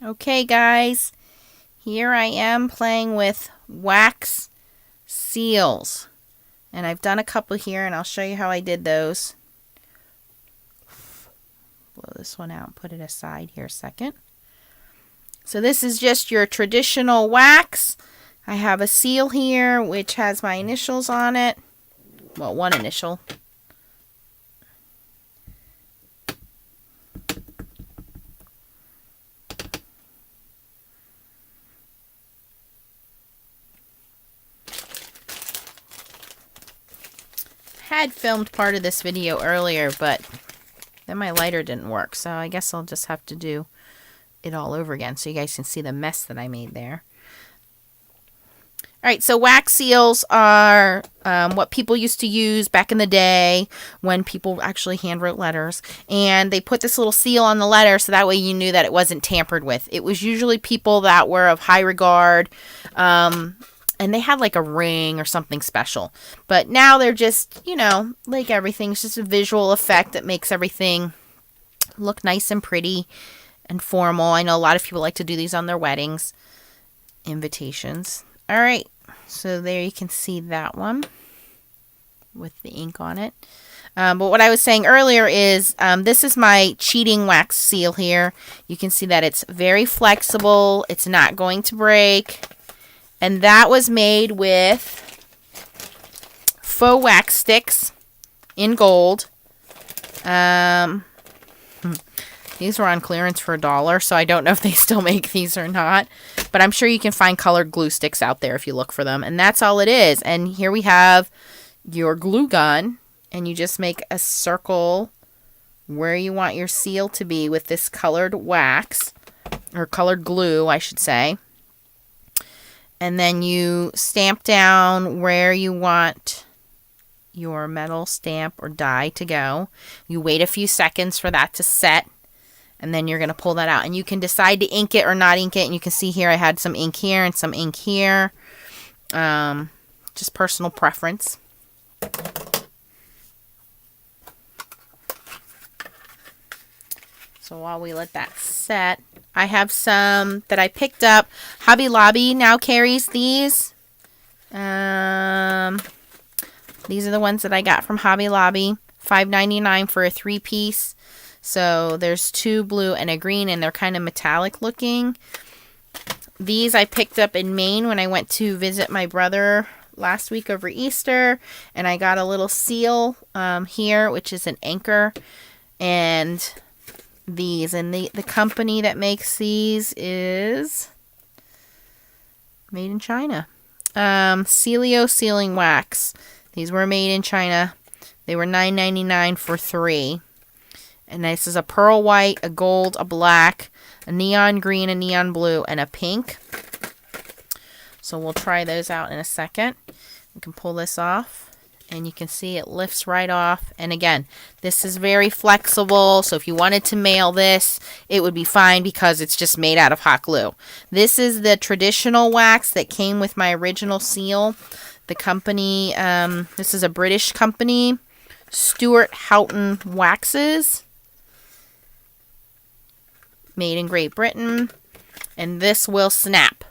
Okay guys, here I am playing with wax seals. And I've done a couple here and I'll show you how I did those. Blow this one out and put it aside here a second. So this is just your traditional wax. I have a seal here which has my initials on it. Well, one initial. Had filmed part of this video earlier, but then my lighter didn't work, so I guess I'll just have to do it all over again so you guys can see the mess that I made there. Alright, so wax seals are what people used to use back in the day when people actually handwrote letters. And they put this little seal on the letter so that way you knew that it wasn't tampered with. It was usually people that were of high regard, and they had like a ring or something special. But now they're just, you know, like everything. It's just a visual effect that makes everything look nice and pretty and formal. I know a lot of people like to do these on their weddings, invitations. All right, so there you can see that one with the ink on it. But what I was saying earlier is this is my cheating wax seal here. You can see that it's very flexible. It's not going to break. And that was made with faux wax sticks in gold. These were on clearance for $1, so I don't know if they still make these or not. But I'm sure you can find colored glue sticks out there if you look for them. And that's all it is. And here we have your glue gun. And you just make a circle where you want your seal to be with this colored wax. Or colored glue, I should say. And then you stamp down where you want your metal stamp or die to go. You wait a few seconds for that to set. And then you're going to pull that out. And you can decide to ink it or not ink it. And you can see here I had some ink here and some ink here. Just personal preference. So while we let that set, I have some that I picked up. Hobby Lobby now carries these. These are the ones that I got from Hobby Lobby. $5.99 for a 3-piece. So there's 2 blue and a green, and they're kind of metallic looking. These I picked up in Maine when I went to visit my brother last week over Easter. And I got a little seal here, which is an anchor. And these, and the company that makes these is made in China. Celio Sealing Wax. These were made in China. They were $9.99 for 3. And this is a pearl white, a gold, a black, a neon green, a neon blue, and a pink. So we'll try those out in a second. We can pull this off. And you can see it lifts right off. And again, this is very flexible. So if you wanted to mail this, it would be fine because it's just made out of hot glue. This is the traditional wax that came with my original seal. The company, this is a British company, Stuart Houghton Waxes. Made in Great Britain. And this will snap.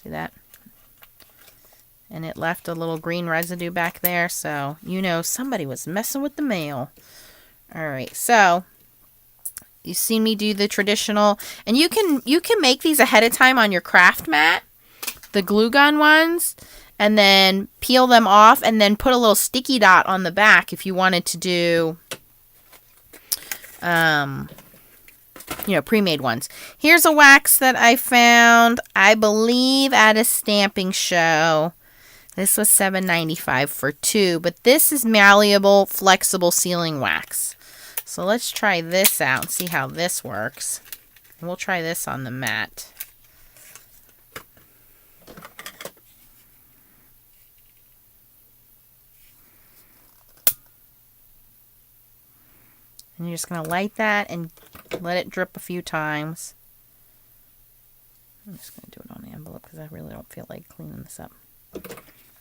See that? And it left a little green residue back there. So, you know, somebody was messing with the mail. Alright, so you've seen me do the traditional. And you can make these ahead of time on your craft mat. The glue gun ones. And then peel them off. And then put a little sticky dot on the back if you wanted to do, you know, pre-made ones. Here's a wax that I found, I believe, at a stamping show. This was $7.95 for 2, but this is Malleable Flexible Sealing Wax. So let's try this out and see how this works. We'll try this on the mat. And you're just going to light that and let it drip a few times. I'm just going to do it on the envelope because I really don't feel like cleaning this up.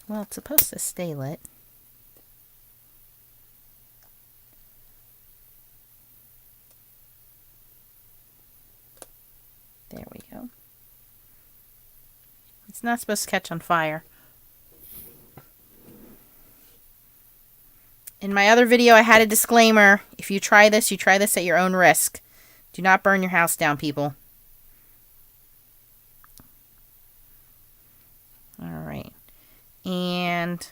Well, it's supposed to stay lit. It's not supposed to catch on fire. In my other video, I had a disclaimer. If you try this at your own risk. Do not burn your house down, people. Alright. And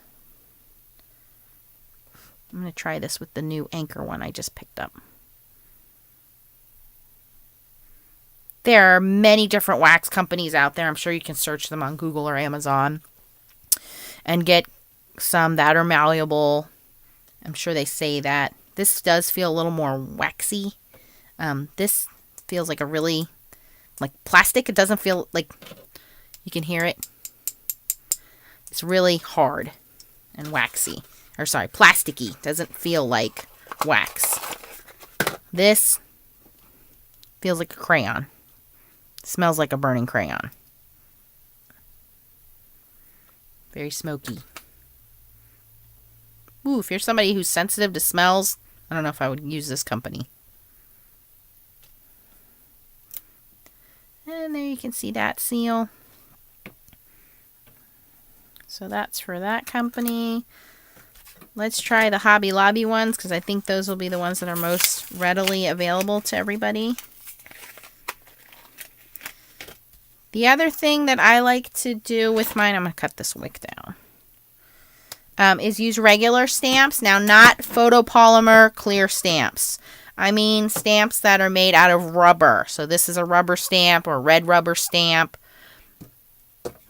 I'm going to try this with the new Anchor one I just picked up. There are many different wax companies out there. I'm sure you can search them on Google or Amazon and get some that are malleable. I'm sure they say that. This does feel a little more waxy. This feels like a really, like plastic. It doesn't feel like, you can hear it. It's really hard and waxy. Or sorry, plasticky. Doesn't feel like wax. This feels like a crayon. Smells like a burning crayon. Very smoky. Ooh, if you're somebody who's sensitive to smells, I don't know if I would use this company. And there you can see that seal. So that's for that company. Let's try the Hobby Lobby ones, because I think those will be the ones that are most readily available to everybody. The other thing that I like to do with mine, I'm going to cut this wick down, is use regular stamps. Now, not photopolymer clear stamps. I mean stamps that are made out of rubber. So this is a rubber stamp or red rubber stamp.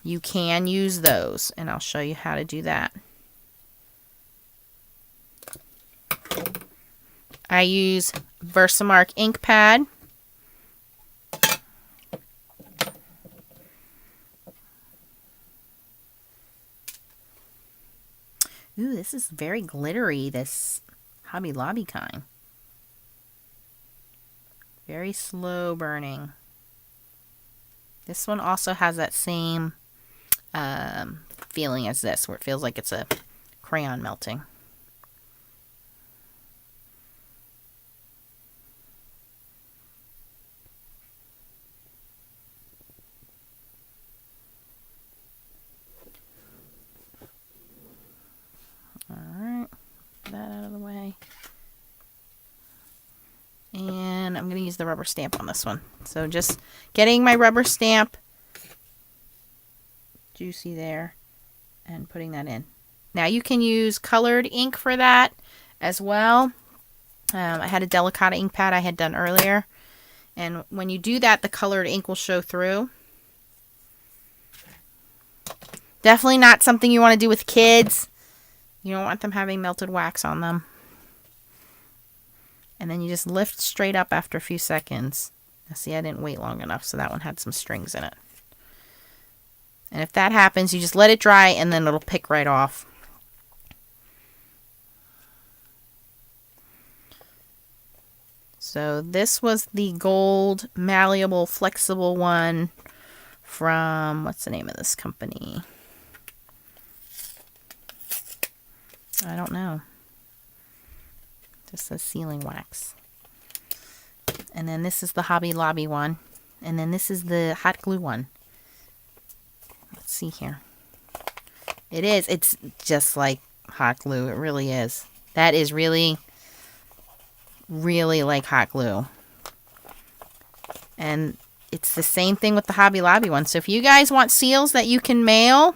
You can use those, and I'll show you how to do that. I use Versamark ink pad. Ooh, this is very glittery, this Hobby Lobby kind. Very slow burning. This one also has that same feeling as this, where it feels like it's a crayon melting. Alright, get that out of the way. And I'm going to use the rubber stamp on this one. So just getting my rubber stamp juicy there and putting that in. Now you can use colored ink for that as well. I had a Delicata ink pad I had done earlier. And when you do that, the colored ink will show through. Definitely not something you want to do with kids. You don't want them having melted wax on them. And then you just lift straight up after a few seconds. Now see, I didn't wait long enough, so that one had some strings in it. And if that happens, you just let it dry and then it'll pick right off. So this was the gold malleable flexible one from, what's the name of this company? I don't know. Just says sealing wax. And then this is the Hobby Lobby one. And then this is the hot glue one. Let's see here. It's just like hot glue. It really is. That is really, really like hot glue. And it's the same thing with the Hobby Lobby one. So if you guys want seals that you can mail,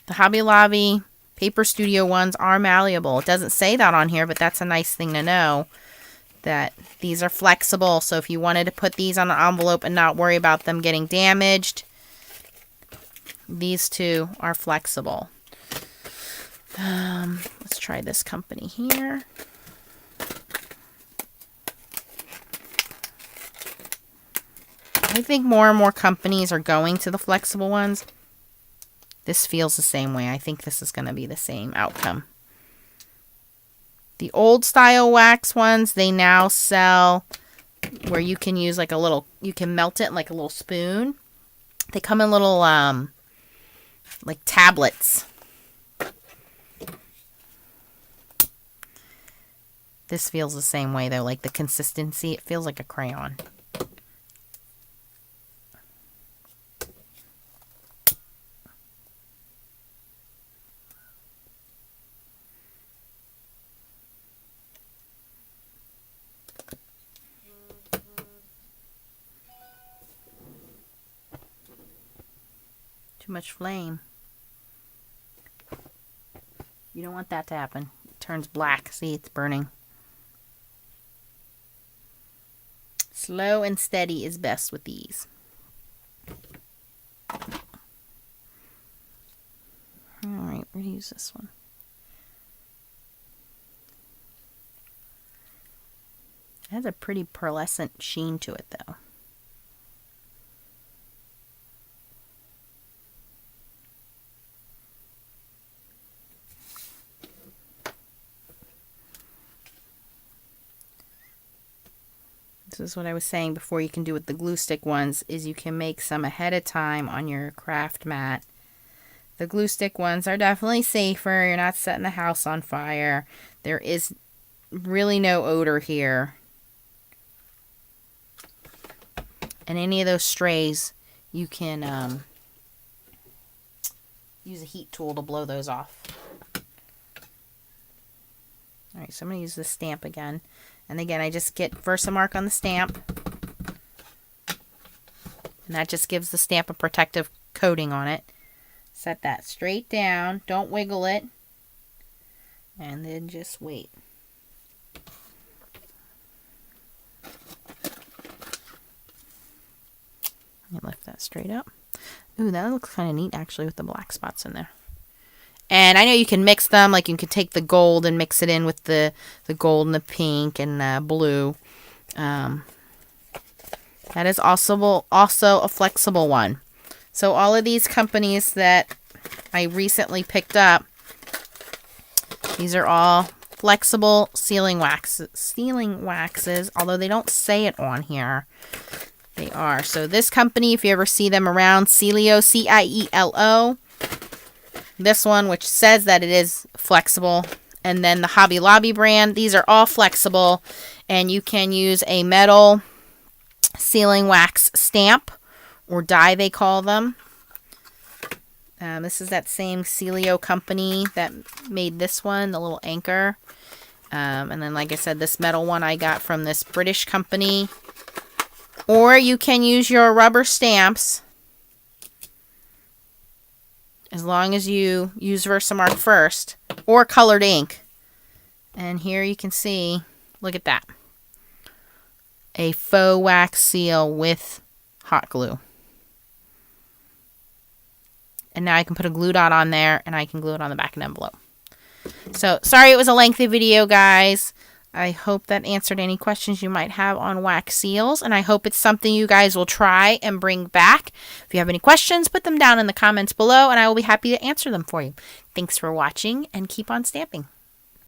the Hobby Lobby Paper Studio ones are malleable. It doesn't say that on here, but that's a nice thing to know, that these are flexible. So if you wanted to put these on an envelope and not worry about them getting damaged, these two are flexible. Let's try this company here. I think more and more companies are going to the flexible ones. This feels the same way. I think this is going to be the same outcome. The old style wax ones, they now sell where you can use like a little, you can melt it in like a little spoon. They come in little like tablets. This feels the same way though, like the consistency, it feels like a crayon. Too much flame. You don't want that to happen. It turns black. See, it's burning. Slow and steady is best with these. Alright, we're going to use this one. It has a pretty pearlescent sheen to it, though. This is what I was saying before you can do with the glue stick ones, is you can make some ahead of time on your craft mat. The glue stick ones are definitely safer. You're not setting the house on fire. There is really no odor here. And any of those strays, you can use a heat tool to blow those off. Alright, so I'm going to use the stamp again. And again, I just get Versamark on the stamp. And that just gives the stamp a protective coating on it. Set that straight down. Don't wiggle it. And then just wait. Lift that straight up. Ooh, that looks kind of neat actually with the black spots in there. And I know you can mix them, like you can take the gold and mix it in with the gold and the pink and the blue. That is also a flexible one. So all of these companies that I recently picked up, these are all flexible sealing waxes, although they don't say it on here. They are. So this company, if you ever see them around, Cielo, C-I-E-L-O. This one, which says that it is flexible. And then the Hobby Lobby brand. These are all flexible. And you can use a metal sealing wax stamp or die, they call them. This is that same Cielo company that made this one, the little anchor. And then, like I said, this metal one I got from this British company. Or you can use your rubber stamps, as long as you use Versamark first, or colored ink. And here you can see, look at that. A faux wax seal with hot glue. And now I can put a glue dot on there, and I can glue it on the back of an envelope. So, sorry it was a lengthy video, guys. I hope that answered any questions you might have on wax seals, and I hope it's something you guys will try and bring back. If you have any questions, put them down in the comments below, and I will be happy to answer them for you. Thanks for watching, and keep on stamping.